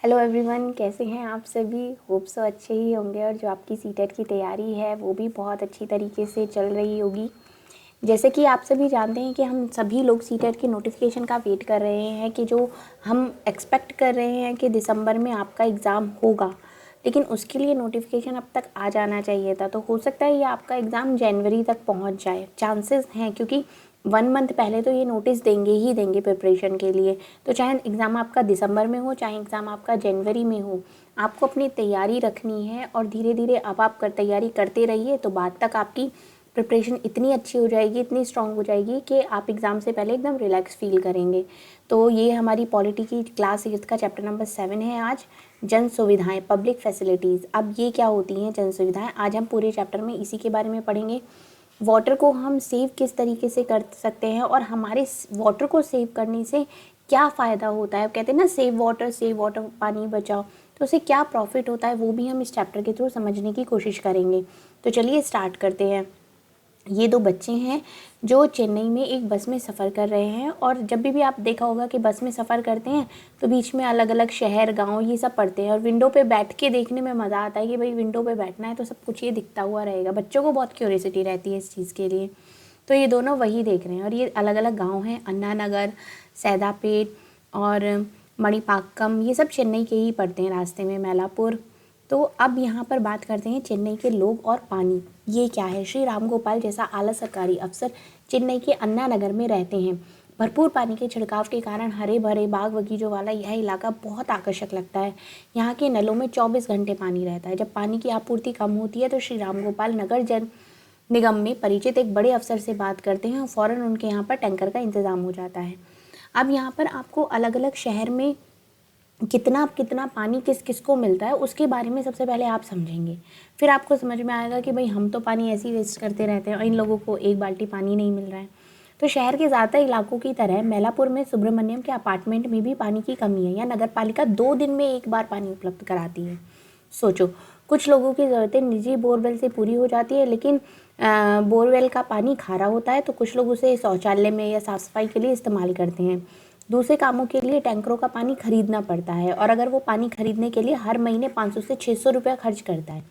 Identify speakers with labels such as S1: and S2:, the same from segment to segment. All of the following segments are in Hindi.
S1: हेलो एवरीवन, कैसे हैं आप सभी। होप सो अच्छे ही होंगे और जो आपकी सीटेट की तैयारी है वो भी बहुत अच्छी तरीके से चल रही होगी। जैसे कि आप सभी जानते हैं कि हम सभी लोग सीटेट की नोटिफिकेशन का वेट कर रहे हैं कि जो हम एक्सपेक्ट कर रहे हैं कि दिसंबर में आपका एग्ज़ाम होगा, लेकिन उसके लिए नोटिफिकेशन अब तक आ जाना चाहिए था। तो हो सकता है ये आपका एग्ज़ाम जनवरी तक पहुंच जाए, चांसेस हैं, क्योंकि 1 मंथ पहले तो ये नोटिस देंगे ही देंगे प्रिपरेशन के लिए। तो चाहे एग्ज़ाम आपका दिसंबर में हो, चाहे एग्ज़ाम आपका जनवरी में हो, आपको अपनी तैयारी रखनी है और धीरे धीरे अब आप तैयारी करते रहिए तो बाद तक आपकी प्रिपरेशन इतनी अच्छी हो जाएगी, इतनी स्ट्रांग हो जाएगी कि आप एग्ज़ाम से पहले एकदम रिलैक्स फील करेंगे। तो ये हमारी पॉलिटी की क्लास 8 का चैप्टर नंबर 7 है आज, जन सुविधाएं, पब्लिक फैसिलिटीज़। अब ये क्या होती हैं जन सुविधाएं, आज हम पूरे चैप्टर में इसी के बारे में पढ़ेंगे। वाटर को हम सेव किस तरीके से कर सकते हैं और हमारे वाटर को सेव करने से क्या फ़ायदा होता है। कहते हैं ना, सेव वाटर, पानी बचाओ, तो उससे क्या प्रॉफिट होता है वो भी हम इस चैप्टर के थ्रू समझने की कोशिश करेंगे। तो चलिए स्टार्ट करते हैं। ये 2 बच्चे हैं जो चेन्नई में एक बस में सफ़र कर रहे हैं, और जब भी आप देखा होगा कि बस में सफ़र करते हैं तो बीच में अलग अलग शहर, गांव, ये सब पड़ते हैं और विंडो पे बैठ के देखने में मज़ा आता है कि भाई विंडो पे बैठना है तो सब कुछ ये दिखता हुआ रहेगा। बच्चों को बहुत क्यूरियोसिटी रहती है इस चीज़ के लिए। तो ये दोनों वही देख रहे हैं और ये अलग अलग गाँव हैं, अन्ना नगर, सैदापेट और मणिपाक्कम, ये सब चेन्नई के ही पड़ते हैं, रास्ते में मैलापुर। तो अब यहाँ पर बात करते हैं चेन्नई के लोग और पानी। ये क्या है। श्री राम गोपाल जैसा आला सरकारी अफसर चेन्नई के अन्ना नगर में रहते हैं। भरपूर पानी के छिड़काव के कारण हरे भरे बाग बगीचों वाला यह इलाका बहुत आकर्षक लगता है। यहाँ के नलों में 24 घंटे पानी रहता है। जब पानी की आपूर्ति कम होती है तो श्री राम गोपाल नगर जल निगम में परिचित एक बड़े अफसर से बात करते हैं और फ़ौरन उनके यहाँ पर टैंकर का इंतज़ाम हो जाता है। अब यहाँ पर आपको अलग अलग शहर में कितना कितना पानी किस किस को मिलता है उसके बारे में सबसे पहले आप समझेंगे। फिर आपको समझ में आएगा कि भाई हम तो पानी ऐसे ही वेस्ट करते रहते हैं और इन लोगों को एक बाल्टी पानी नहीं मिल रहा है। तो शहर के ज़्यादातर इलाकों की तरह मैलापुर में सुब्रमण्यम के अपार्टमेंट में भी पानी की कमी है या नगर पालिका 2 दिन में एक बार पानी उपलब्ध कराती है। सोचो, कुछ लोगों की ज़रूरतें निजी बोरवेल से पूरी हो जाती है, लेकिन बोरवेल का पानी खारा होता है तो कुछ लोग उसे शौचालय में या साफ़ सफाई के लिए इस्तेमाल करते हैं। दूसरे कामों के लिए टैंकरों का पानी खरीदना पड़ता है और अगर वो पानी खरीदने के लिए हर महीने 500 से 600 रुपया खर्च करता है।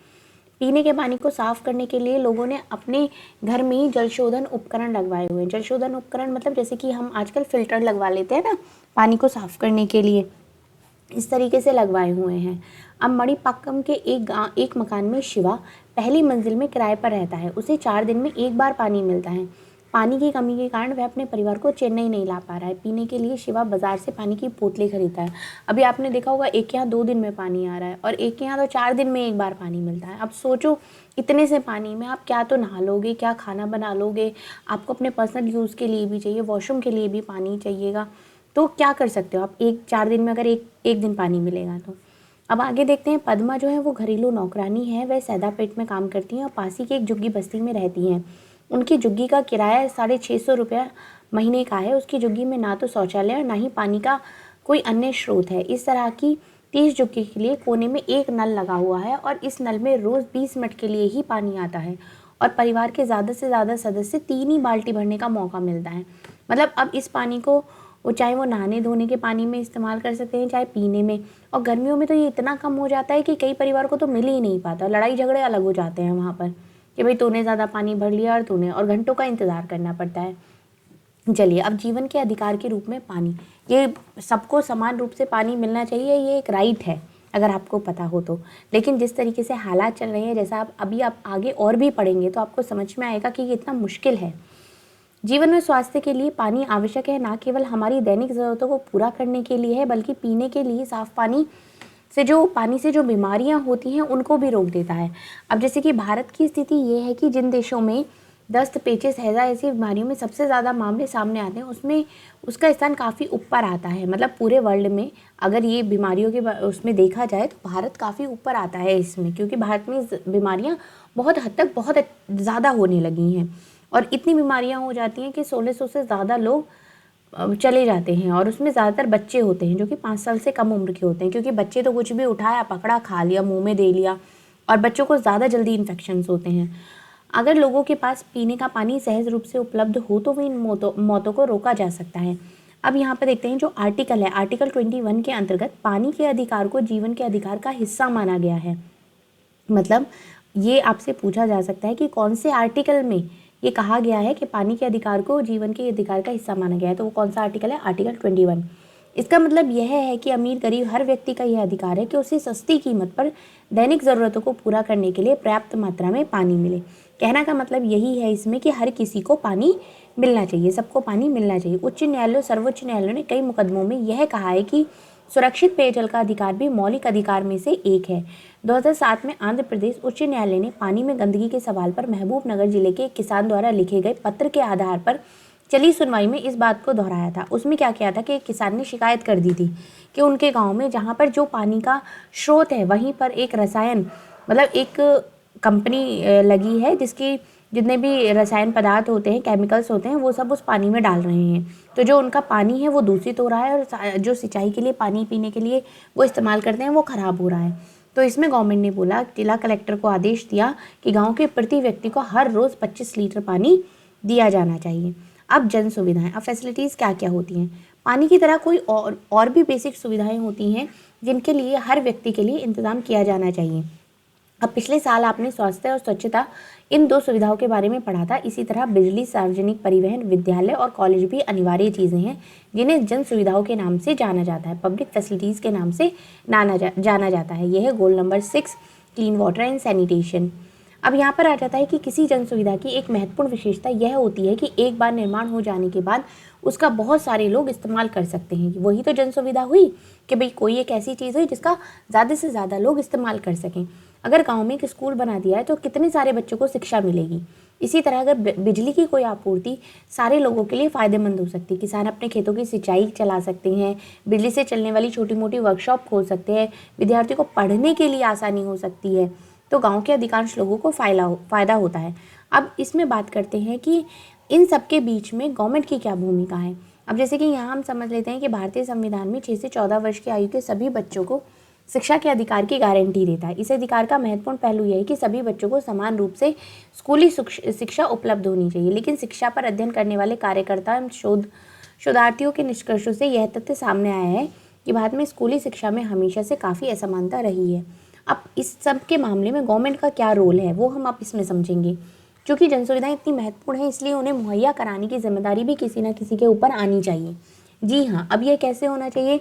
S1: पीने के पानी को साफ़ करने के लिए लोगों ने अपने घर में ही जल शोधन उपकरण लगवाए हुए हैं। जल शोधन उपकरण मतलब जैसे कि हम आजकल फ़िल्टर लगवा लेते हैं ना पानी को साफ़ करने के लिए, इस तरीके से लगवाए हुए हैं। अब मणिपाक्कम के एक मकान में शिवा पहली मंजिल में किराए पर रहता है। उसे 4 दिन में एक बार पानी मिलता है। पानी की कमी के कारण वह अपने परिवार को चेन्नई नहीं ला पा रहा है। पीने के लिए शिवा बाजार से पानी की बोतलें खरीदता है। अभी आपने देखा होगा एक के यहाँ 2 दिन में पानी आ रहा है और एक के यहाँ तो 4 दिन में एक बार पानी मिलता है। अब सोचो, इतने से पानी में आप क्या तो नहा लोगे, क्या खाना बना लोगे, आपको अपने पर्सनल यूज़ के लिए भी चाहिए, वॉशरूम के लिए भी पानी चाहिएगा। तो क्या कर सकते हो आप 4 दिन में, अगर एक दिन पानी मिलेगा तो। अब आगे देखते हैं। पद्मा जो है वो घरेलू नौकरानी है। वह सैदापेट में काम करती हैं और पास ही की एक झुग्गी बस्ती में रहती हैं। उनकी झुग्गी का किराया 650 रुपया महीने का है। उसकी झुग्गी में ना तो शौचालय और ना ही पानी का कोई अन्य स्रोत है। इस तरह की 30 झुग्गी के लिए कोने में एक नल लगा हुआ है और इस नल में रोज़ 20 मिनट के लिए ही पानी आता है और परिवार के ज़्यादा से ज़्यादा सदस्य 3 ही बाल्टी भरने का मौका मिलता है। मतलब अब इस पानी को चाहे वो नहाने धोने के पानी में इस्तेमाल कर सकते हैं, चाहे पीने में। और गर्मियों में तो ये इतना कम हो जाता है कि कई परिवार को तो मिल ही नहीं पाता, लड़ाई झगड़े अलग हो जाते हैं वहाँ पर कि भाई तूने ज़्यादा पानी भर लिया और घंटों का इंतज़ार करना पड़ता है। चलिए, अब जीवन के अधिकार के रूप में पानी, ये सबको समान रूप से पानी मिलना चाहिए, ये एक राइट है अगर आपको पता हो तो। लेकिन जिस तरीके से हालात चल रहे हैं, जैसा आप आगे और भी पढ़ेंगे तो आपको समझ में आएगा कि ये इतना मुश्किल है। जीवन में स्वास्थ्य के लिए पानी आवश्यक है, ना केवल हमारी दैनिक ज़रूरतों को पूरा करने के लिए है बल्कि पीने के लिए साफ़ पानी से जो बीमारियां होती हैं उनको भी रोक देता है। अब जैसे कि भारत की स्थिति ये है कि जिन देशों में दस्त, पेचिश, हैज़ा ऐसी बीमारियों में सबसे ज़्यादा मामले सामने आते हैं उसमें उसका स्थान काफ़ी ऊपर आता है। मतलब पूरे वर्ल्ड में अगर ये बीमारियों के उसमें देखा जाए तो भारत काफ़ी ऊपर आता है इसमें, क्योंकि भारत में बीमारियाँ बहुत हद तक बहुत ज़्यादा होने लगी हैं और इतनी बीमारियाँ हो जाती हैं कि 1600 से ज़्यादा लोग चले जाते हैं और उसमें ज़्यादातर बच्चे होते हैं जो कि 5 साल से कम उम्र के होते हैं, क्योंकि बच्चे तो कुछ भी उठाया, पकड़ा, खा लिया, मुंह में दे लिया और बच्चों को ज़्यादा जल्दी इन्फेक्शंस होते हैं। अगर लोगों के पास पीने का पानी सहज रूप से उपलब्ध हो तो भी इन मौतों को रोका जा सकता है। अब यहाँ पर देखते हैं जो आर्टिकल है, आर्टिकल 21 के अंतर्गत पानी के अधिकार को जीवन के अधिकार का हिस्सा माना गया है। मतलब ये आपसे पूछा जा सकता है कि कौन से आर्टिकल में ये कहा गया है कि पानी के अधिकार को जीवन के अधिकार का हिस्सा माना गया है, तो वो कौन सा आर्टिकल है? आर्टिकल 21। इसका मतलब यह है कि अमीर गरीब हर व्यक्ति का यह अधिकार है कि उसे सस्ती कीमत पर दैनिक ज़रूरतों को पूरा करने के लिए पर्याप्त मात्रा में पानी मिले। कहना का मतलब यही है इसमें कि हर किसी को पानी मिलना चाहिए, सबको पानी मिलना चाहिए। उच्च न्यायालय, सर्वोच्च न्यायालय ने कई मुकदमों में यह कहा है कि सुरक्षित पेयजल का अधिकार भी मौलिक अधिकार में से एक है। 2007 में आंध्र प्रदेश उच्च न्यायालय ने पानी में गंदगी के सवाल पर महबूबनगर जिले के एक किसान द्वारा लिखे गए पत्र के आधार पर चली सुनवाई में इस बात को दोहराया था। उसमें क्या किया था कि एक किसान ने शिकायत कर दी थी कि उनके गांव में जहां पर जो पानी का स्रोत है वहीं पर एक रसायन, मतलब एक कंपनी लगी है जिसकी जितने भी रसायन पदार्थ होते हैं, केमिकल्स होते हैं, वो सब उस पानी में डाल रहे हैं। तो जो उनका पानी है वो दूषित हो रहा है और जो सिंचाई के लिए पानी पीने के लिए वो इस्तेमाल करते हैं वो ख़राब हो रहा है। तो इसमें गवर्नमेंट ने बोला, जिला कलेक्टर को आदेश दिया कि गांव के प्रति व्यक्ति को हर रोज़ 25 लीटर पानी दिया जाना चाहिए। अब जन सुविधाएं, अब फैसिलिटीज़ क्या क्या होती हैं? पानी की तरह कोई और भी बेसिक सुविधाएं होती हैं जिनके लिए हर व्यक्ति के लिए इंतज़ाम किया जाना चाहिए। अब पिछले साल आपने स्वास्थ्य और स्वच्छता इन दो सुविधाओं के बारे में पढ़ा था। इसी तरह बिजली, सार्वजनिक परिवहन, विद्यालय और कॉलेज भी अनिवार्य चीज़ें हैं जिन्हें जन सुविधाओं के नाम से जाना जाता है, पब्लिक फैसिलिटीज़ के नाम से जाना जाता है। यह है goal number 6, clean water and sanitation. अब यहाँ पर आ जाता है कि किसी जन सुविधा की एक महत्वपूर्ण विशेषता यह होती है कि एक बार निर्माण हो जाने के बाद उसका बहुत सारे लोग इस्तेमाल कर सकते हैं। वही तो जन सुविधा हुई कि भाई कोई एक ऐसी चीज़ है जिसका ज़्यादा से ज़्यादा लोग इस्तेमाल कर सकें। अगर गांव में एक स्कूल बना दिया है तो कितने सारे बच्चों को शिक्षा मिलेगी। इसी तरह अगर बिजली की कोई आपूर्ति सारे लोगों के लिए फ़ायदेमंद हो सकती है। किसान अपने खेतों की सिंचाई चला सकते हैं, बिजली से चलने वाली छोटी मोटी वर्कशॉप खोल सकते हैं, विद्यार्थियों को पढ़ने के लिए आसानी हो सकती है। तो गांव के अधिकांश लोगों को फ़ायदा होता है। अब इसमें बात करते हैं कि इन सब के बीच में गवर्नमेंट की क्या भूमिका है। अब जैसे कि यहाँ हम समझ लेते हैं कि भारतीय संविधान में 6 से 14 वर्ष की आयु के सभी बच्चों को शिक्षा के अधिकार की गारंटी देता है। इस अधिकार का महत्वपूर्ण पहलू यह है कि सभी बच्चों को समान रूप से स्कूली शिक्षा उपलब्ध होनी चाहिए। लेकिन शिक्षा पर अध्ययन करने वाले कार्यकर्ता एवं शोधार्थियों के निष्कर्षों से यह तथ्य सामने आया है कि भारत में स्कूली शिक्षा में हमेशा से काफ़ी असमानता रही है। अब इस सब के मामले में गवर्नमेंट का क्या रोल है वो हम अब इसमें समझेंगे। क्योंकि जन सुविधाएं इतनी महत्वपूर्ण है इसलिए उन्हें मुहैया कराने की जिम्मेदारी भी किसी न किसी के ऊपर आनी चाहिए। जी हाँ, अब ये कैसे होना चाहिए,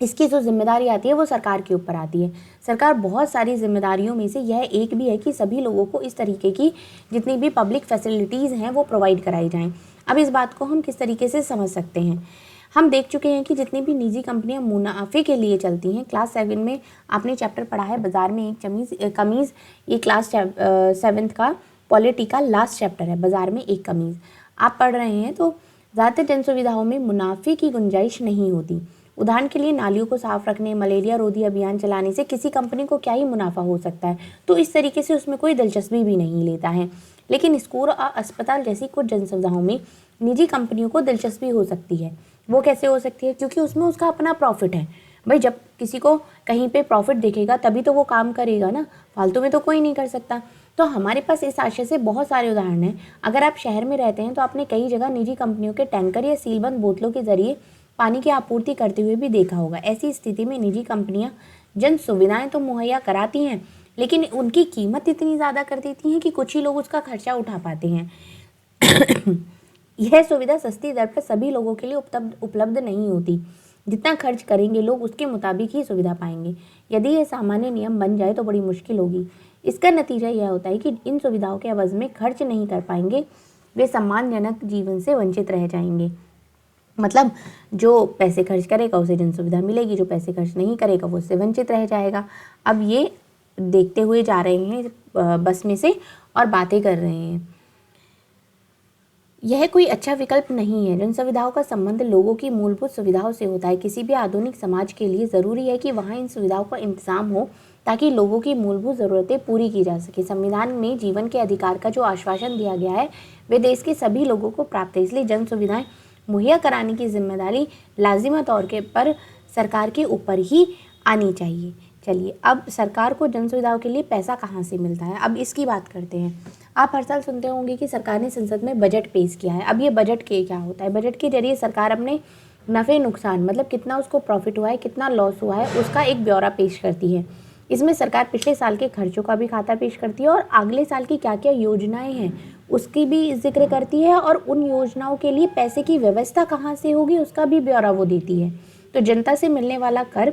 S1: इसकी जो जिम्मेदारी आती है वो सरकार के ऊपर आती है। सरकार बहुत सारी जिम्मेदारियों में से यह एक भी है कि सभी लोगों को इस तरीके की जितनी भी पब्लिक फैसिलिटीज़ हैं वो प्रोवाइड कराई जाएँ। अब इस बात को हम किस तरीके से समझ सकते हैं, हम देख चुके हैं कि जितनी भी निजी कंपनियां मुनाफे के लिए चलती हैं। क्लास 7 में आपने चैप्टर पढ़ा है बाजार में एक कमीज़, ये क्लास 7th का पॉलिटी का लास्ट चैप्टर है, बाजार में एक कमीज़ आप पढ़ रहे हैं। तो ज़्यादातर जन सुविधाओं में मुनाफे की गुंजाइश नहीं होती। उदाहरण के लिए नालियों को साफ रखने, मलेरिया रोधी अभियान चलाने से किसी कंपनी को क्या ही मुनाफा हो सकता है, तो इस तरीके से उसमें कोई दिलचस्पी भी नहीं लेता है। लेकिन स्कूल और अस्पताल जैसी कुछ जन सुविधाओं में निजी कंपनियों को दिलचस्पी हो सकती है। वो कैसे हो सकती है, क्योंकि उसमें उसका अपना प्रॉफिट है। भाई जब किसी को कहीं पे प्रॉफिट दिखेगा तभी तो वो काम करेगा ना, फालतू में तो कोई नहीं कर सकता। तो हमारे पास इस आशय से बहुत सारे उदाहरण हैं। अगर आप शहर में रहते हैं तो आपने कई जगह निजी कंपनियों के टैंकर या सीलबंद बोतलों के जरिए पानी की आपूर्ति करते हुए भी देखा होगा। ऐसी स्थिति में निजी कंपनियां जन सुविधाएं तो मुहैया कराती हैं, लेकिन उनकी कीमत इतनी ज़्यादा कर देती हैं कि कुछ ही लोग उसका खर्चा उठा पाते हैं। यह सुविधा सस्ती दर पर सभी लोगों के लिए उपलब्ध नहीं होती। जितना खर्च करेंगे लोग उसके मुताबिक ही सुविधा पाएंगे। यदि यह सामान्य नियम बन जाए तो बड़ी मुश्किल होगी। इसका नतीजा यह होता है कि इन सुविधाओं के एवज में खर्च नहीं कर पाएंगे वे सम्मानजनक जीवन से वंचित रह जाएंगे। मतलब जो पैसे खर्च करेगा उसे जन सुविधा मिलेगी, जो पैसे खर्च नहीं करेगा वो उससे वंचित रह जाएगा। अब ये देखते हुए जा रहे हैं बस में से और बातें कर रहे हैं। यह कोई अच्छा विकल्प नहीं है। जन सुविधाओं का संबंध लोगों की मूलभूत सुविधाओं से होता है। किसी भी आधुनिक समाज के लिए ज़रूरी है कि वहाँ इन सुविधाओं का इंतजाम हो ताकि लोगों की मूलभूत ज़रूरतें पूरी की जा सके। संविधान में जीवन के अधिकार का जो आश्वासन दिया गया है वे देश के सभी लोगों को प्राप्त है। इसलिए जन सुविधाएं मुहैया कराने की जिम्मेदारी लाजिमा तौर के पर सरकार के ऊपर ही आनी चाहिए। चलिए, अब सरकार को जन सुविधाओं के लिए पैसा कहाँ से मिलता है, अब इसकी बात करते हैं। आप हर साल सुनते होंगे कि सरकार ने संसद में बजट पेश किया है। अब ये बजट के क्या होता है, बजट के जरिए सरकार अपने नफ़े नुकसान, मतलब कितना उसको प्रॉफिट हुआ है, कितना लॉस हुआ है, उसका एक ब्यौरा पेश करती है। इसमें सरकार पिछले साल के खर्चों का भी खाता पेश करती है और अगले साल की क्या क्या योजनाएं हैं उसकी भी जिक्र करती है, और उन योजनाओं के लिए पैसे की व्यवस्था कहाँ से होगी उसका भी ब्यौरा वो देती है। तो जनता से मिलने वाला कर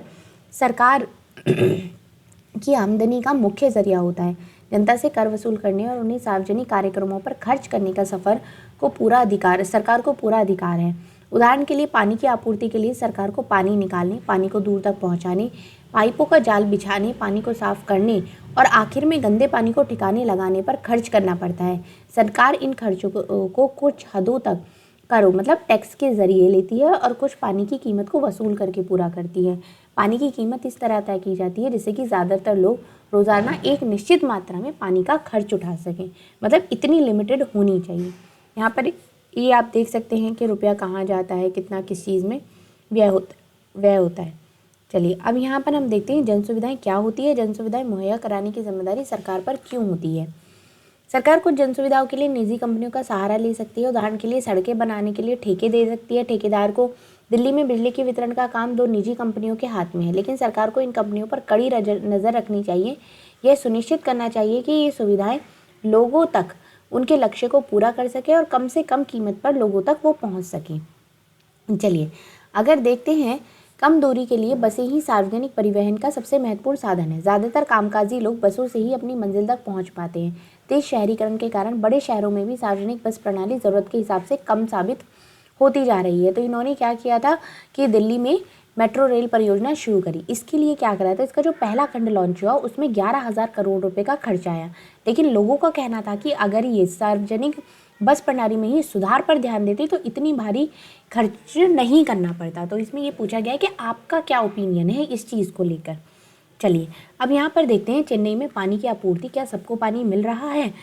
S1: सरकार की आमदनी का मुख्य जरिया होता है। जनता से कर वसूल करने और उन्हें सार्वजनिक कार्यक्रमों पर खर्च करने का सरकार को पूरा अधिकार है। उदाहरण के लिए पानी की आपूर्ति के लिए सरकार को पानी निकालने, पानी को दूर तक पहुंचाने, पाइपों का जाल बिछाने, पानी को साफ करने और आखिर में गंदे पानी को ठिकाने लगाने पर खर्च करना पड़ता है। सरकार इन खर्चों को कुछ हदों तक करो मतलब टैक्स के जरिए लेती है और कुछ पानी की कीमत को वसूल करके पूरा करती है। पानी की कीमत इस तरह तय की जाती है जिससे कि ज़्यादातर लोग रोज़ाना एक निश्चित मात्रा में पानी का खर्च उठा सकें, मतलब इतनी लिमिटेड होनी चाहिए। यहाँ पर ये आप देख सकते हैं कि रुपया कहाँ जाता है, कितना किस चीज़ में व्यय होता है। चलिए, अब यहाँ पर हम देखते हैं जन सुविधाएँ क्या होती है। जन सुविधाएँ मुहैया कराने की जिम्मेदारी सरकार पर क्यों होती है। सरकार कुछ जन सुविधाओं के लिए निजी कंपनियों का सहारा ले सकती है। उदाहरण के लिए सड़कें बनाने के लिए ठेके दे सकती है। ठेकेदार को दिल्ली में बिजली के वितरण का काम 2 निजी कंपनियों के हाथ में है, लेकिन सरकार को इन कंपनियों पर कड़ी नज़र रखनी चाहिए। यह सुनिश्चित करना चाहिए कि ये सुविधाएं लोगों तक उनके लक्ष्य को पूरा कर सके और कम से कम कीमत पर लोगों तक वो पहुँच सकें। चलिए, अगर देखते हैं, कम दूरी के लिए बसें ही सार्वजनिक परिवहन का सबसे महत्वपूर्ण साधन है। ज़्यादातर कामकाजी लोग बसों से ही अपनी मंजिल तक पहुंच पाते हैं। तेज शहरीकरण के कारण बड़े शहरों में भी सार्वजनिक बस प्रणाली ज़रूरत के हिसाब से कम साबित होती जा रही है। तो इन्होंने क्या किया था कि दिल्ली में मेट्रो रेल परियोजना शुरू करी। इसके लिए क्या करा था, इसका जो पहला खंड लॉन्च हुआ उसमें 11,000 करोड़ रुपए का खर्चा आया, लेकिन लोगों का कहना था कि अगर ये सार्वजनिक बस प्रणाली में ही सुधार पर ध्यान देते तो इतनी भारी खर्च नहीं करना पड़ता। तो इसमें ये पूछा गया है कि आपका क्या ओपिनियन है इस चीज़ को लेकर। चलिए, अब यहाँ पर देखते हैं चेन्नई में पानी की आपूर्ति, क्या सबको पानी मिल रहा है।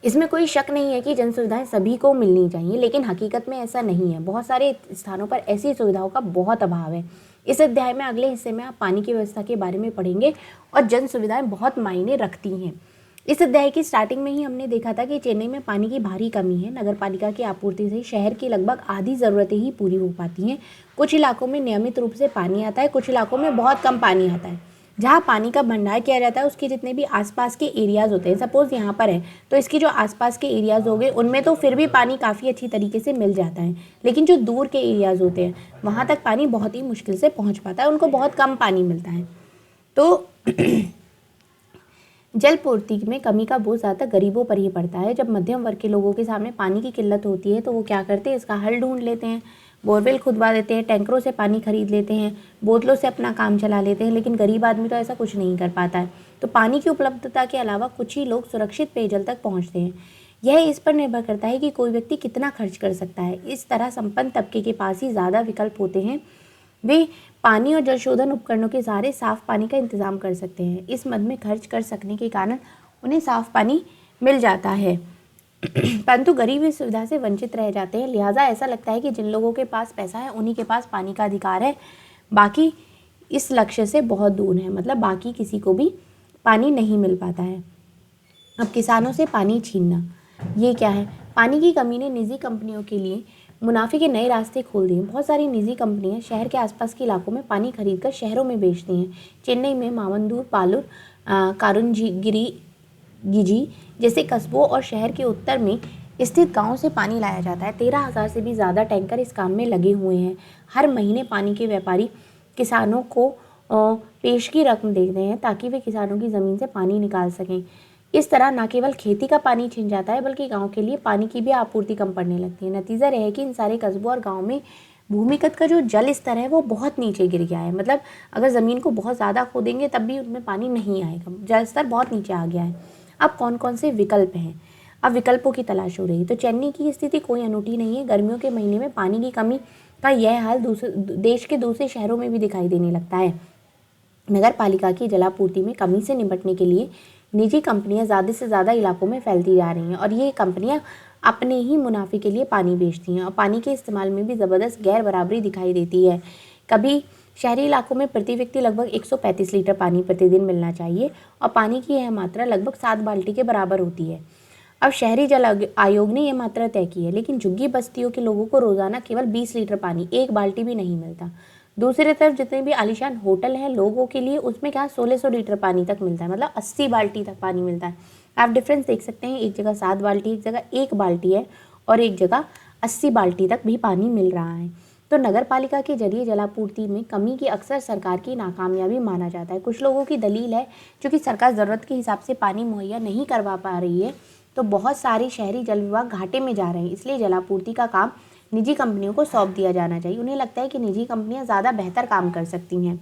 S1: इसमें कोई शक नहीं है कि जन सुविधाएं सभी को मिलनी चाहिए, लेकिन हकीकत में ऐसा नहीं है। बहुत सारे स्थानों पर ऐसी सुविधाओं का बहुत अभाव है। इस अध्याय में अगले हिस्से में आप पानी की व्यवस्था के बारे में पढ़ेंगे और जन सुविधाएं बहुत मायने रखती हैं। इस अध्याय की स्टार्टिंग में ही हमने देखा था कि चेन्नई में पानी की भारी कमी है। नगर पालिका की आपूर्ति से शहर की लगभग आधी ज़रूरतें ही पूरी हो पाती हैं। कुछ इलाकों में नियमित रूप से पानी आता है, कुछ इलाकों में बहुत कम पानी आता है। जहाँ पानी का भंडार किया जाता है उसके जितने भी आसपास के एरियाज़ होते हैं, सपोज़ यहाँ पर है तो इसकी जो आसपास के एरियाज़ हो गए उनमें तो फिर भी पानी काफ़ी अच्छी तरीके से मिल जाता है, लेकिन जो दूर के एरियाज़ होते हैं वहाँ तक पानी बहुत ही मुश्किल से पहुँच पाता है, उनको बहुत कम पानी मिलता है। तो जल पूर्ति में कमी का बोझ ज़्यादातर गरीबों पर ही पड़ता है। जब मध्यम वर्ग के लोगों के सामने पानी की किल्लत होती है तो वो क्या करते हैं, इसका हल ढूंढ लेते हैं, बोरवेल खुदवा देते हैं, टैंकरों से पानी खरीद लेते हैं, बोतलों से अपना काम चला लेते हैं। लेकिन गरीब आदमी तो ऐसा कुछ नहीं कर पाता है। तो पानी की उपलब्धता के अलावा कुछ ही लोग सुरक्षित पेयजल तक पहुँचते हैं। यह इस पर निर्भर करता है कि कोई व्यक्ति कितना खर्च कर सकता है। इस तरह संपन्न तबके के पास ही ज़्यादा विकल्प होते हैं। वे पानी और जल शोधन उपकरणों के सहारे साफ पानी का इंतजाम कर सकते हैं। इस मद में खर्च कर सकने के कारण उन्हें साफ पानी मिल जाता है, परंतु गरीब इस सुविधा से वंचित रह जाते हैं। लिहाजा ऐसा लगता है कि जिन लोगों के पास पैसा है उन्हीं के पास पानी का अधिकार है, बाकी इस लक्ष्य से बहुत दूर है, मतलब बाकी किसी को भी पानी नहीं मिल पाता है। अब किसानों से पानी छीनना, ये क्या है। पानी की कमी ने निजी कंपनियों के लिए मुनाफे के नए रास्ते खोल दिए। बहुत सारी निजी कंपनियां शहर के आसपास के इलाकों में पानी खरीदकर शहरों में बेचती हैं। चेन्नई में मावंदूर, पालूर, कारुंजीगिरी, गिजी जैसे कस्बों और शहर के उत्तर में स्थित गांवों से पानी लाया जाता है। 13,000 से भी ज़्यादा टैंकर इस काम में लगे हुए हैं। हर महीने पानी के व्यापारी किसानों को पेश की रकम देते हैं ताकि वे किसानों की ज़मीन से पानी निकाल सकें। इस तरह न केवल खेती का पानी छिन जाता है बल्कि गांव के लिए पानी की भी आपूर्ति कम पड़ने लगती है। नतीजा यह है कि इन सारे कस्बों और गांव में भूमिगत का जो जल स्तर है वो बहुत नीचे गिर गया है। मतलब अगर ज़मीन को बहुत ज़्यादा खोदेंगे तब भी उनमें पानी नहीं आएगा, जल स्तर बहुत नीचे आ गया है। अब कौन कौन से विकल्प हैं, अब विकल्पों की तलाश हो रही है। तो चेन्नई की स्थिति कोई अनूठी नहीं है। गर्मियों के महीने में पानी की कमी का यह हाल देश के दूसरे शहरों में भी दिखाई देने लगता है। नगर पालिका की जलापूर्ति में कमी से निपटने के लिए निजी कंपनियां ज़्यादा से ज़्यादा इलाकों में फैलती जा रही हैं और ये कंपनियां अपने ही मुनाफे के लिए पानी बेचती हैं और पानी के इस्तेमाल में भी ज़बरदस्त गैर बराबरी दिखाई देती है। कभी शहरी इलाकों में प्रति व्यक्ति लगभग 135 लीटर पानी प्रतिदिन मिलना चाहिए और पानी की यह मात्रा लगभग 7 बाल्टी के बराबर होती है। अब शहरी जल आयोग ने यह मात्रा तय की है, लेकिन झुग्गी बस्तियों के लोगों को रोजाना केवल 20 लीटर पानी, 1 बाल्टी भी नहीं मिलता। दूसरी तरफ जितने भी आलीशान होटल हैं लोगों के लिए, उसमें क्या 1600 लीटर पानी तक मिलता है, मतलब 80 बाल्टी तक पानी मिलता है। आप डिफरेंस देख सकते हैं, एक जगह 7 बाल्टी, एक जगह 1 बाल्टी है और एक जगह 80 बाल्टी तक भी पानी मिल रहा है। तो नगर पालिका के जरिए जलापूर्ति में कमी की अक्सर सरकार की नाकामयाबी माना जाता है। कुछ लोगों की दलील है, क्योंकि सरकार ज़रूरत के हिसाब से पानी मुहैया नहीं करवा पा रही है, तो बहुत सारे शहरी जल विभाग घाटे में जा रहे हैं, इसलिए जलापूर्ति का काम निजी कंपनियों को सौंप दिया जाना चाहिए। उन्हें लगता है कि निजी कंपनियां ज़्यादा बेहतर काम कर सकती हैं।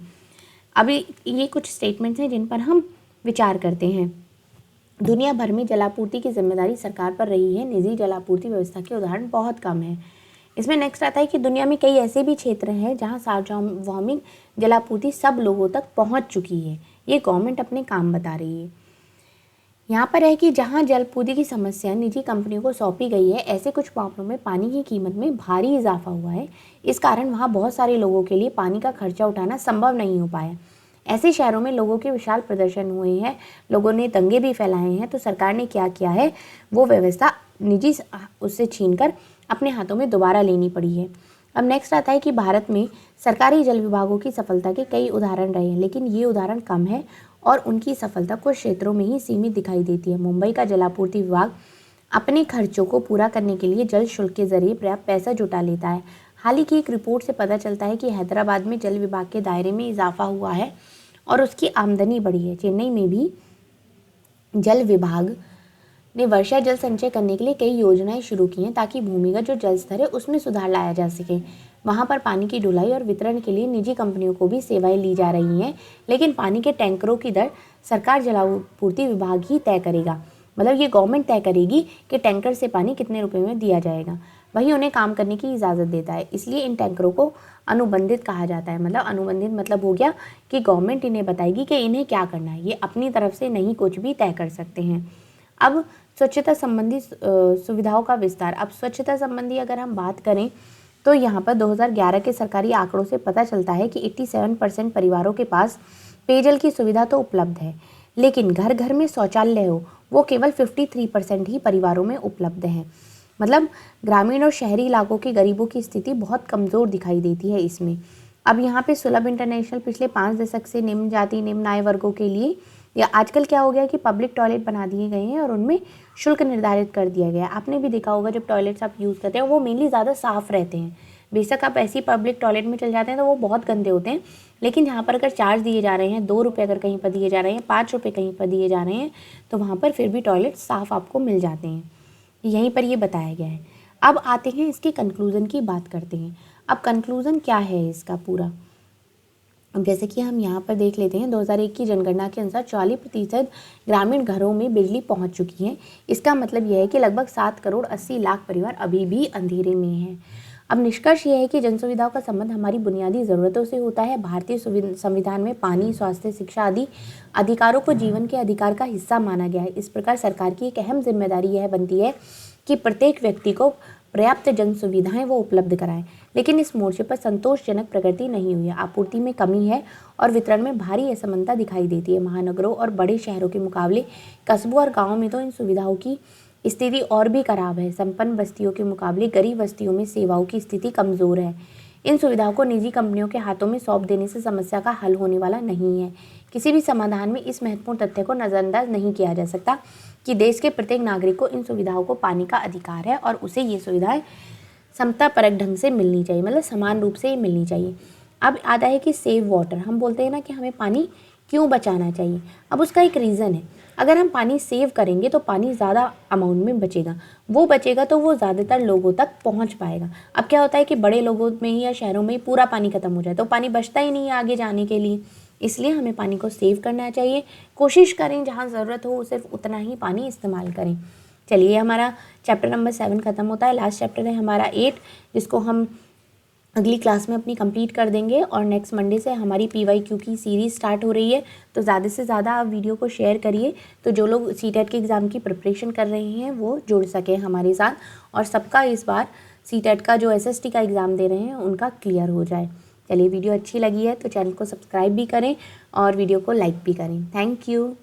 S1: अभी ये कुछ स्टेटमेंट्स हैं जिन पर हम विचार करते हैं। दुनिया भर में जलापूर्ति की जिम्मेदारी सरकार पर रही है, निजी जलापूर्ति व्यवस्था के उदाहरण बहुत कम है। इसमें नेक्स्ट आता है कि दुनिया में कई ऐसे भी क्षेत्र हैं जहां सार्वभौमिक जलापूर्ति सब लोगों तक पहुंच चुकी है। ये गवर्नमेंट अपने काम बता रही है। यहाँ पर है कि जहाँ जलपूर्ति की समस्या निजी कंपनियों को सौंपी गई है, ऐसे कुछ मामलों में पानी की कीमत में भारी इजाफा हुआ है। इस कारण वहाँ बहुत सारे लोगों के लिए पानी का खर्चा उठाना संभव नहीं हो पाया। ऐसे शहरों में लोगों के विशाल प्रदर्शन हुए हैं, लोगों ने दंगे भी फैलाए हैं। तो सरकार ने क्या किया है, वो व्यवस्था निजी उससे छीनकर अपने हाथों में दोबारा लेनी पड़ी है। अब नेक्स्ट आता है कि भारत में सरकारी जल विभागों की सफलता के कई उदाहरण रहे हैं, लेकिन ये उदाहरण कम है और उनकी सफलता कुछ क्षेत्रों में ही सीमित दिखाई देती है। मुंबई का जलापूर्ति विभाग अपने खर्चों को पूरा करने के लिए जल शुल्क के जरिए पर्याप्त पैसा जुटा लेता है। हाल ही की एक रिपोर्ट से पता चलता है कि हैदराबाद में जल विभाग के दायरे में इजाफा हुआ है और उसकी आमदनी बढ़ी है। चेन्नई में भी जल विभाग ने वर्षा जल संचय करने के लिए कई योजनाएं शुरू की हैं, ताकि भूमिगत जो जल स्तर है उसमें सुधार लाया जा सके। वहाँ पर पानी की ढुलाई और वितरण के लिए निजी कंपनियों को भी सेवाएं ली जा रही हैं, लेकिन पानी के टैंकरों की दर सरकार जलापूर्ति विभाग ही तय करेगा। मतलब ये गवर्नमेंट तय करेगी कि टैंकर से पानी कितने रुपए में दिया जाएगा, वही उन्हें काम करने की इजाज़त देता है। इसलिए इन टैंकरों को अनुबंधित कहा जाता है। मतलब अनुबंधित मतलब हो गया कि गवर्नमेंट इन्हें बताएगी कि इन्हें क्या करना है, ये अपनी तरफ से नहीं कुछ भी तय कर सकते हैं। अब स्वच्छता संबंधी सुविधाओं का विस्तार। अब स्वच्छता संबंधी अगर हम बात करें तो यहाँ पर 2011 के सरकारी आंकड़ों से पता चलता है कि 87% परिवारों के पास पेयजल की सुविधा तो उपलब्ध है, लेकिन घर घर में शौचालय हो वो केवल 53% ही परिवारों में उपलब्ध है। मतलब ग्रामीण और शहरी इलाकों के गरीबों की स्थिति बहुत कमज़ोर दिखाई देती है इसमें। अब यहाँ पे सुलभ इंटरनेशनल पिछले 5 दशक से निम्न जाति निम्न आय वर्गों के लिए, या आजकल क्या हो गया कि पब्लिक टॉयलेट बना दिए गए हैं और उनमें शुल्क निर्धारित कर दिया गया है। आपने भी देखा होगा जब टॉयलेट्स आप यूज़ करते हैं वो मेनली ज़्यादा साफ़ रहते हैं। बेशक आप ऐसी पब्लिक टॉयलेट में चल जाते हैं तो वो बहुत गंदे होते हैं, लेकिन यहाँ पर अगर चार्ज दिए जा रहे हैं 2 रुपये, अगर कहीं पर दिए जा रहे हैं 5 रुपये कहीं पर दिए जा रहे हैं, तो वहाँ पर फिर भी टॉयलेट साफ़ आपको मिल जाते हैं। यहीं पर ये बताया गया है। अब आते हैं इसके कंक्लूज़न की बात करते हैं। अब कंक्लूज़न क्या है इसका पूरा, अब जैसे कि हम यहाँ पर देख लेते हैं 2001 की जनगणना के अनुसार 40% ग्रामीण घरों में बिजली पहुँच चुकी है। इसका मतलब यह है कि लगभग 7 करोड़ 80 लाख परिवार अभी भी अंधेरे में हैं। अब निष्कर्ष यह है कि जन सुविधाओं का संबंध हमारी बुनियादी ज़रूरतों से होता है। भारतीय संविधान में पानी, स्वास्थ्य, शिक्षा आदि अधिकारों को जीवन के अधिकार का हिस्सा माना गया है। इस प्रकार सरकार की एक अहम जिम्मेदारी यह बनती है कि प्रत्येक व्यक्ति को पर्याप्त जन सुविधाएं वो उपलब्ध कराएं, लेकिन इस मोर्चे पर संतोषजनक प्रगति नहीं हुई है। आपूर्ति में कमी है और वितरण में भारी असमानता दिखाई देती है। महानगरों और बड़े शहरों के मुकाबले कस्बों और गाँवों में तो इन सुविधाओं की स्थिति और भी खराब है। संपन्न बस्तियों के मुकाबले गरीब बस्तियों में सेवाओं की स्थिति कमज़ोर है। इन सुविधाओं को निजी कंपनियों के हाथों में सौंप देने से समस्या का हल होने वाला नहीं है। किसी भी समाधान में इस महत्वपूर्ण तथ्य को नज़रअंदाज नहीं किया जा सकता कि देश के प्रत्येक नागरिक को इन सुविधाओं को पाने का अधिकार है और उसे ये सुविधाएं समतापरक ढंग से मिलनी चाहिए, मतलब समान रूप से मिलनी चाहिए। अब आता है कि सेव वाटर। हम बोलते हैं ना कि हमें पानी क्यों बचाना चाहिए। अब उसका एक रीज़न है, अगर हम पानी सेव करेंगे तो पानी ज़्यादा अमाउंट में बचेगा, वो बचेगा तो वो ज़्यादातर लोगों तक पहुंच पाएगा। अब क्या होता है कि बड़े लोगों में ही या शहरों में ही पूरा पानी ख़त्म हो जाए तो पानी बचता ही नहीं है आगे जाने के लिए। इसलिए हमें पानी को सेव करना चाहिए। कोशिश करें जहाँ ज़रूरत हो सिर्फ उतना ही पानी इस्तेमाल करें। चलिए, हमारा चैप्टर नंबर 7 ख़त्म होता है। लास्ट चैप्टर है हमारा 8, जिसको हम अगली क्लास में अपनी कंप्लीट कर देंगे। और नेक्स्ट मंडे से हमारी PYQ की सीरीज़ स्टार्ट हो रही है, तो ज़्यादा से ज़्यादा आप वीडियो को शेयर करिए, तो जो लोग CTET के एग्ज़ाम की प्रिपरेशन कर रहे हैं वो जुड़ सकें हमारे साथ, और सबका इस बार CTET का जो SST का एग्ज़ाम दे रहे हैं उनका क्लियर हो जाए। चलिए वीडियो अच्छी लगी है तो चैनल को सब्सक्राइब भी करें और वीडियो को लाइक भी करें। Thank you.